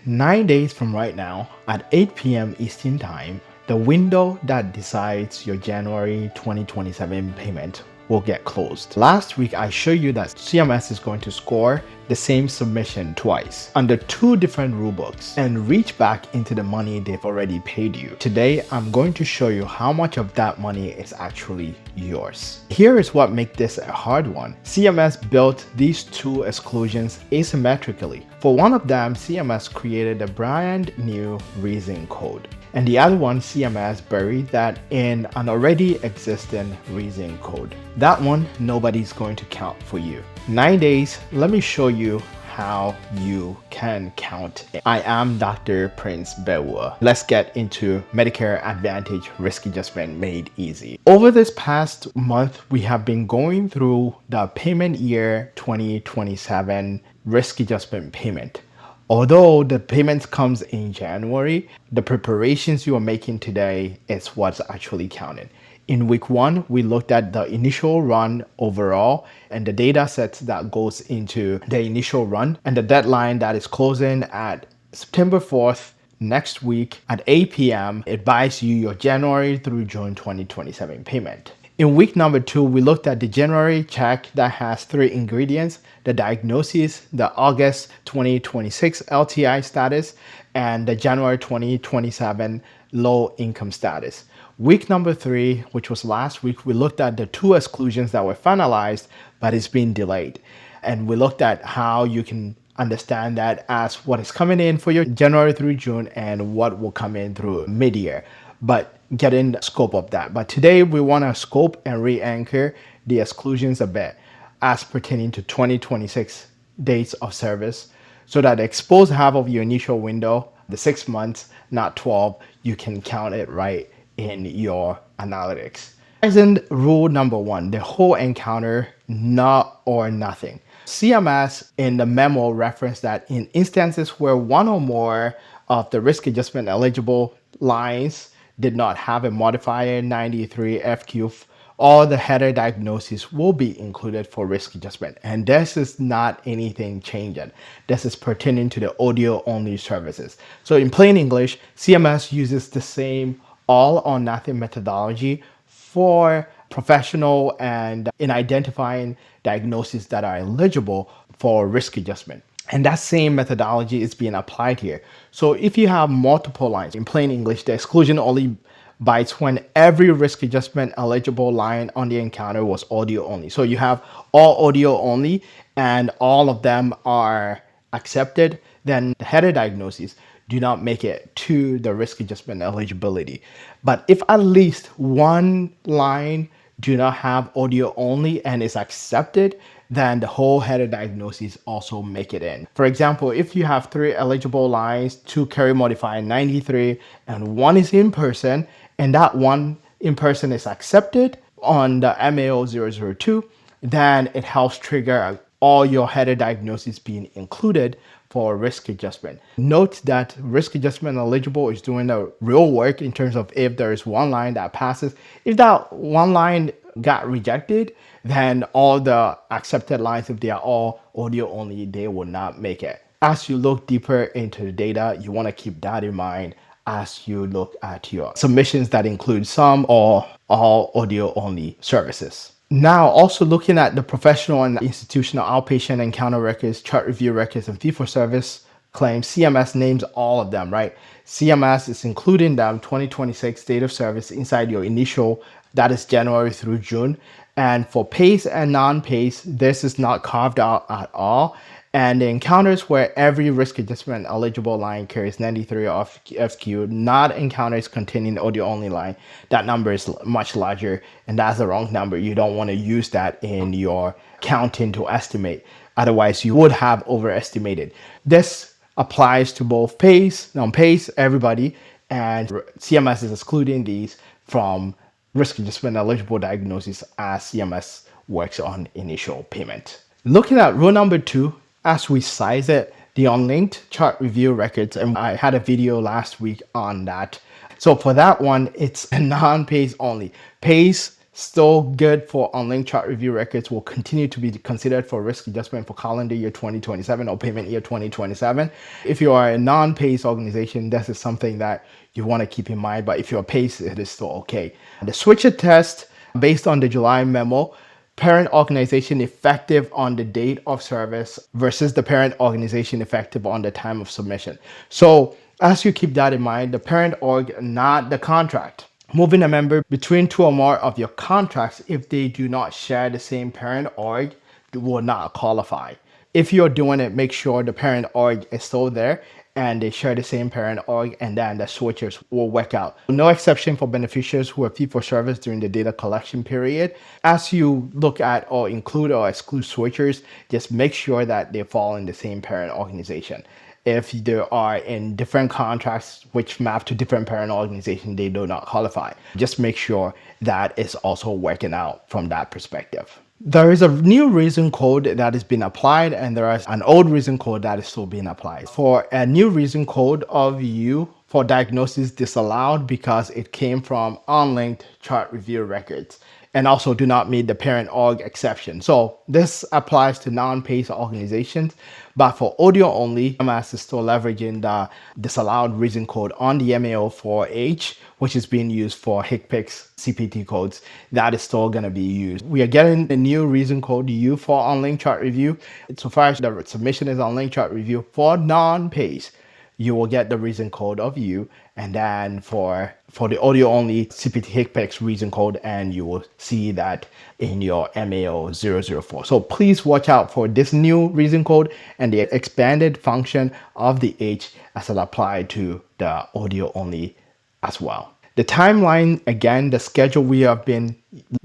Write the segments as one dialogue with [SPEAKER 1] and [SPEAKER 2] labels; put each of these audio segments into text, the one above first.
[SPEAKER 1] 9 days from right now at 8 p.m. Eastern Time, the window that decides your January 2027 payment will get closed. Last week, I showed you that CMS is going to score the same submission twice under two different rulebooks and reach back into the money they've already paid you. Today, I'm going to show you how much of that money is actually yours. Here is what makes this a hard one. CMS built these two exclusions asymmetrically. For one of them, CMS created a brand new reason code. And the other one, CMS buried that in an already existing reason code. That one, nobody's going to count for you. 9 days, let me show you how you can count. I am Dr. Prince Baawuah. Let's get into Medicare Advantage risk adjustment made easy. Over this past month, we have been going through the payment year 2027 risk adjustment payment. Although the payments comes in January, the preparations you are making today is what's actually counted. In week 1, we looked at the initial run overall and the data sets that goes into the initial run and the deadline that is closing at September 4th next week at 8 p.m. It buys you your January through June 2027 payment. In week number 2, we looked at the January check that has 3 ingredients: the diagnoses, the August 2026 LTI status, and the January 2027 low income status. Week number 3, which was last week, we looked at the 2 exclusions that were finalized, but it's been delayed. And we looked at how you can understand that as what is coming in for your January through June and what will come in through mid-year. But get in the scope of that. But today we want to scope and re-anchor the exclusions a bit as pertaining to 2026 dates of service, so that the exposed half of your initial window, the 6 months, not 12, you can count it right in your analytics. Present rule number 1, the whole encounter, not or nothing. CMS in the memo referenced that in instances where one or more of the risk adjustment eligible lines did not have a modifier 93 FQ, all the header diagnoses will be included for risk adjustment. And this is not anything changing. This is pertaining to the audio only services. So in plain English, CMS uses the same all or nothing methodology for professional and in identifying diagnoses that are eligible for risk adjustment. And that same methodology is being applied here. So if you have multiple lines, in plain English, the exclusion only bites when every risk adjustment eligible line on the encounter was audio only. So you have all audio only and all of them are accepted, then the header diagnoses do not make it to the risk adjustment eligibility. But if at least one line do not have audio only and is accepted, then the whole header diagnoses also make it in. For example, if you have 3 eligible lines, 2 carry modifier 93 and 1 is in person, and that one in person is accepted on the MAO 002, then it helps trigger all your header diagnoses being included for risk adjustment. Note that risk adjustment eligible is doing the real work in terms of if there is one line that passes. If that one line got rejected, then all the accepted lines, if they are all audio only, they will not make it. As you look deeper into the data, you want to keep that in mind as you look at your submissions that include some or all audio only services. Now, also looking at the professional and institutional outpatient encounter records, chart review records, and fee-for-service claims, CMS names all of them, right? CMS is including them 2026 date of service inside your initial, that is January through June. And for PACE and non-PACE, this is not carved out at all. And the encounters where every risk adjustment eligible line carries 93 of FQ, not encounters containing audio only line, that number is much larger and that's the wrong number. You don't want to use that in your counting to estimate. Otherwise, you would have overestimated. This applies to both PACE, non-PACE, everybody, and CMS is excluding these from risk adjustment eligible diagnoses as CMS works on initial payment. Looking at rule number 2, as we size it, the unlinked chart review records, and I had a video last week on that. So for that one, it's non-PACE only. PACE Still good for unlinked chart review records, will continue to be considered for risk adjustment for calendar year 2027 or payment year 2027. If you are a non-PACE organization, this is something that you want to keep in mind, but if you're a PACE, it is still okay. The switcher test, based on the July memo, parent organization effective on the date of service versus the parent organization effective on the time of submission. So as you keep that in mind, the parent org, not the contract. Moving a member between two or more of your contracts, if they do not share the same parent org, will not qualify. If you're doing it, make sure the parent org is still there and they share the same parent org, and then the switchers will work out. No exception for beneficiaries who are fee for service during the data collection period. As you look at or include or exclude switchers, just make sure that they fall in the same parent organization. If they are in different contracts which map to different parent organizations, they do not qualify. Just make sure that it's also working out from that perspective. There is a new reason code that is being applied, and there is an old reason code that is still being applied. For a new reason code of U for diagnosis disallowed because it came from unlinked chart review records, and also do not meet the parent org exception. So this applies to non-PACE organizations, but for audio only, CMS is still leveraging the disallowed reason code on the MAO4H, which is being used for HCPCS CPT codes. That is still going to be used. We are getting the new reason code U for unlinked chart review. So far as the submission is unlinked chart review for non-PACE, you will get the reason code of U, and then for the audio only CPT HCPCS reason code, and you will see that in your MAO004. So please watch out for this new reason code and the expanded function of the H as it applied to the audio only as well. The timeline, again, the schedule, we have been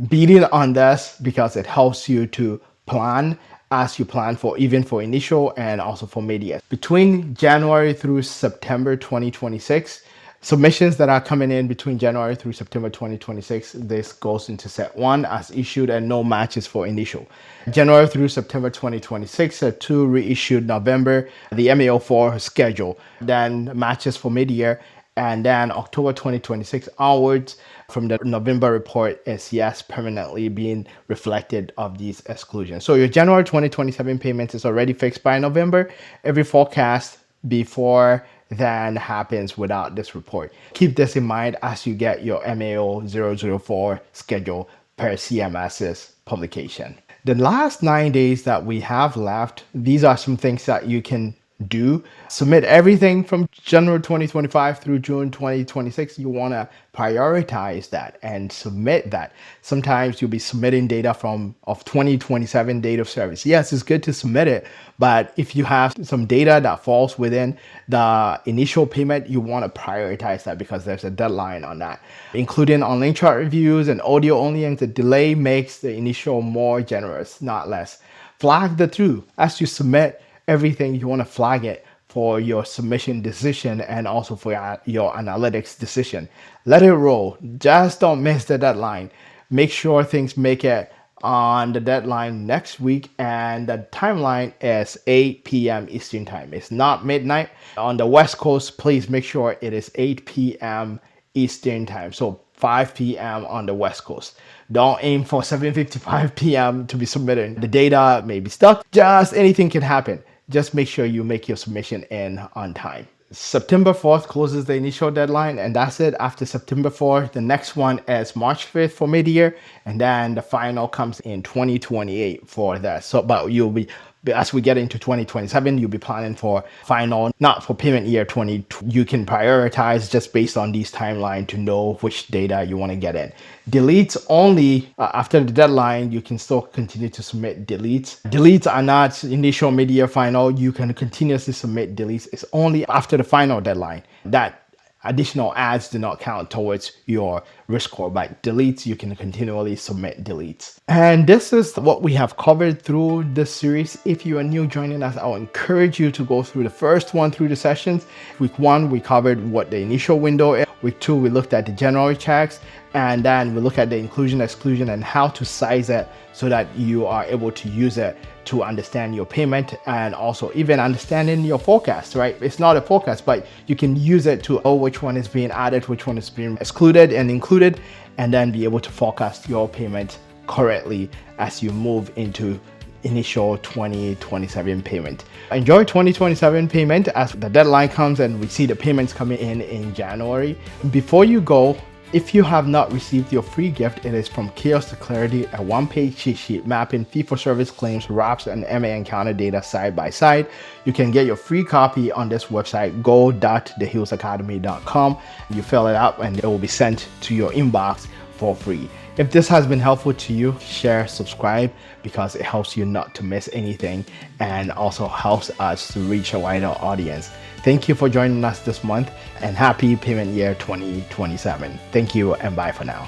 [SPEAKER 1] beating on this because it helps you to plan as you plan for even for initial and also for mid-year. Between January through September 2026, submissions that are coming in between January through September 2026, this goes into set 1 as issued and no matches for initial. January through September 2026, set 2 reissued November, the MAO4 schedule, then matches for mid-year, and then October 2026 onwards from the November report is yes, permanently being reflected of these exclusions. So your January 2027 payments is already fixed by November. Every forecast before then happens without this report. Keep this in mind as you get your MAO004 schedule per CMS's publication. The last 9 days that we have left, these are some things that you can do. Submit everything from January 2025 through June 2026. You want to prioritize that and submit that. Sometimes you'll be submitting data of 2027 date of service. Yes, it's good to submit it, but if you have some data that falls within the initial payment, you want to prioritize that because there's a deadline on that. Including unlinked chart reviews and audio only, and the delay makes the initial more generous, not less. Flag the two as you submit everything. You want to flag it for your submission decision and also for your analytics decision. Let it roll. Just don't miss the deadline. Make sure things make it on the deadline next week, and the timeline is 8 p.m. Eastern time. It's not midnight. On the West Coast, please make sure it is 8 p.m. Eastern time. So 5 p.m. on the West Coast. Don't aim for 7:55 p.m. to be submitted. The data may be stuck. Just anything can happen. Just make sure you make your submission in on time. September 4th closes the initial deadline, and that's it. After September 4th, the next one is March 5th for mid-year, and then the final comes in 2028 for that. So, but you'll be, as we get into 2027, you'll be planning for final, not for payment year 20. You can prioritize just based on these timelines to know which data you want to get in. Deletes only after the deadline, you can still continue to submit deletes. Deletes are not initial, mid-year, final. You can continuously submit deletes. It's only after the final deadline that additional ads do not count towards your risk score, but deletes, you can continually submit deletes. And this is what we have covered through this series. If you are new joining us, I'll encourage you to go through the first one through the sessions. Week 1, we covered what the initial window is. Week 2, we looked at the January checks, and then we look at the inclusion, exclusion, and how to size it so that you are able to use it to understand your payment and also even understanding your forecast, right? It's not a forecast, but you can use it to know which one is being added, which one is being excluded and included, and then be able to forecast your payment correctly as you move into initial 2027 payment. Enjoy 2027 payment as the deadline comes and we see the payments coming in January. Before you go, if you have not received your free gift, it is From Chaos to Clarity, a one-page cheat sheet mapping fee-for-service claims, RAPs, and MA encounter data side by side. You can get your free copy on this website, go.thehillsacademy.com. You fill it out and it will be sent to your inbox for free. If this has been helpful to you, share, subscribe, because it helps you not to miss anything and also helps us to reach a wider audience. Thank you for joining us this month and happy payment year 2027. Thank you and bye for now.